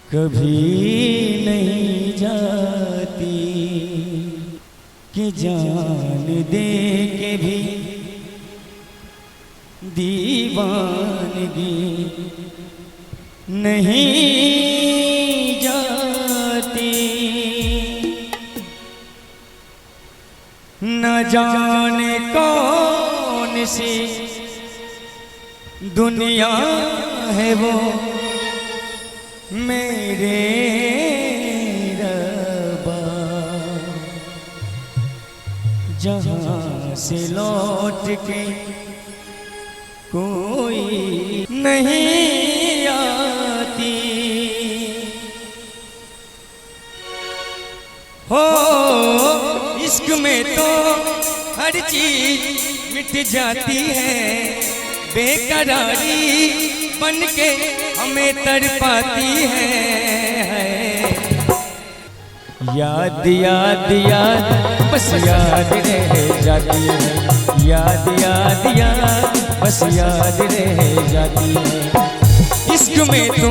कभी नहीं जाती कि जान दे के भी दीवानगी नहीं जाती। न जाने कौन सी दुनिया है वो मेरे रब्बा, जहाँ से लौट के कोई नहीं आती। हो इश्क में तो हर चीज मिट जाती है, बेकरारी बन के हमें तड़पाती है। याद याद याद बस याद रह जाती है, याद याद याद बस याद रह जाती है। इश्क में तो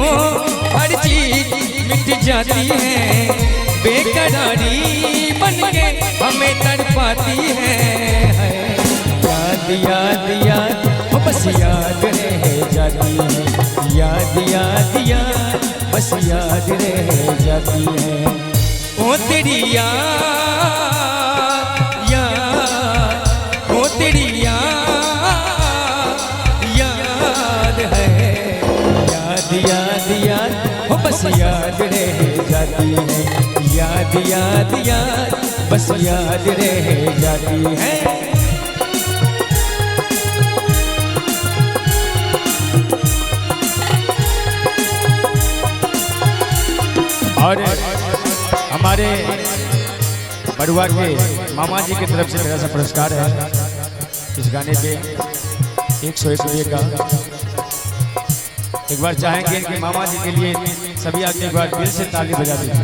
हर चीज मिट जाती है, बेकरारी बन के हमें तड़पाती है। याद याद याद बस याद रह जाती है, याद याद याद बस याद रह जाती है। ओ तेरी याद याद, ओ तेरी याद है, याद याद याद बस याद रह जाती है, याद याद याद बस याद रह जाती है। और हमारे बड़ुआ के मामा जी की तरफ से मेरा सा पुरस्कार है इस गाने पे 101 रुपये का। एक बार चाहेंगे कि मामा जी के लिए सभी आके एक बार दिल से ताली बजा दीजिए।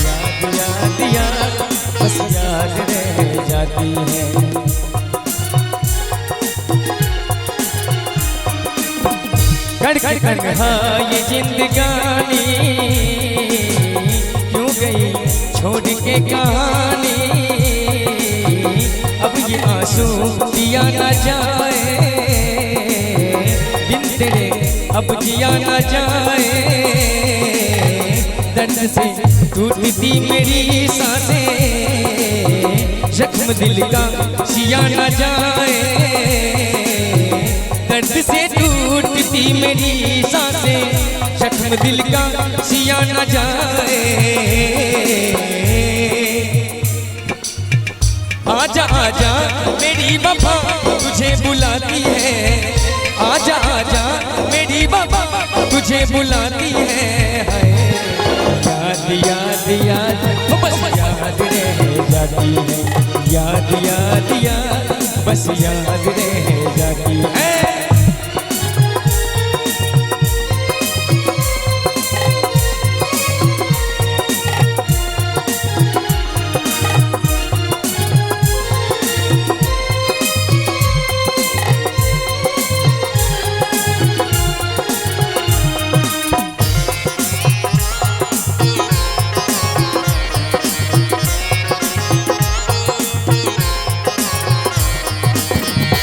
याद याद याद बस याद रह जाती है। कड़ कड़ हाँ ये जिंदगानी क्यों गई छोड़ के कहानी, अब ये आंसू दिया न जाए बिन तेरे, अब जिया न जाए। दर्द से टूटती मेरी सांसें, जख्म दिल का सिया न जाए। दर्द से टूटती मेरी सांसें, जख्म दिल का सिया न जाए। आजा आजा मेरी वफा तुझे बुलाती है, आजा आजा मेरी वफा तुझे बुलाती है। याद याद याद बस याद रह जाती है, याद याद याद बस याद रह जाती है।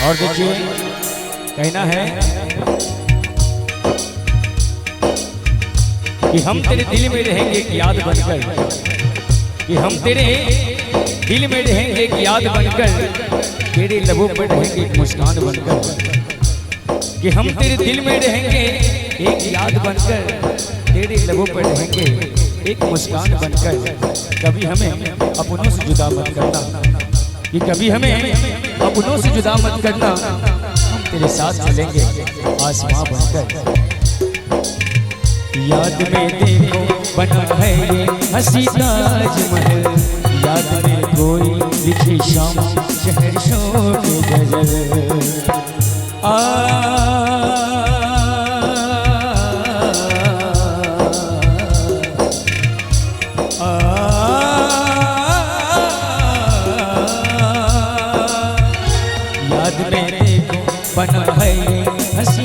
और देखिए कहना है कि हम तेरे दिल में रहेंगे एक याद बनकर, कि हम तेरे दिल में रहेंगे एक याद बनकर, तेरे लबों पर रहेंगे एक मुस्कान बनकर। कि हम तेरे दिल में रहेंगे एक याद बनकर, तेरे लबों पर रहेंगे एक मुस्कान बनकर। कभी हमें अपनों से जुदा मत करना, कि कभी हमें अपनों से जुदा मत करना, हम तेरे साथ चलेंगे आसमां बनकर। याद में देखो बना है ये हंसी ताजमहल, याद में कोई लिखी शाम शहर शोर गजल। याद में देखो बना है हंसी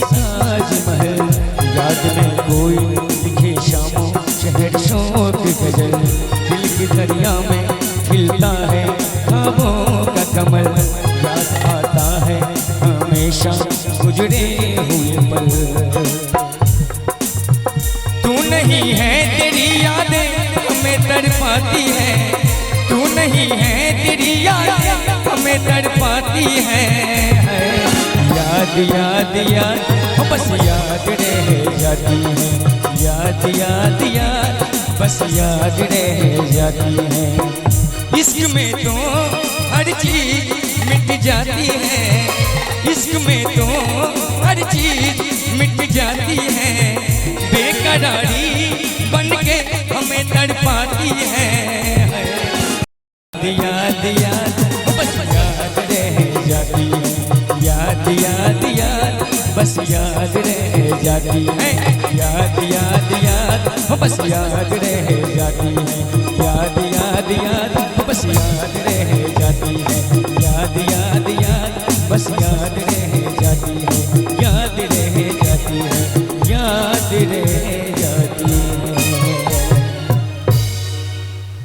हुए पल। तू नहीं है तेरी यादें हमें तड़पाती है, तू नहीं है तेरी यादें हमें तड़पाती है। याद याद याद बस याद रह जाती है, याद याद याद बस याद रह जाती है। इश्क में तो हर चीज मिट जाती है, इश्क में तो हर चीज मिट जाती है। बेकरारी बन के हमें तड़पाती है। याद याद बस याद रह जाती है, याद याद याद बस याद रह जाती है। याद याद याद बस याद रह जाती है, याद याद याद बस याद रह जाती है।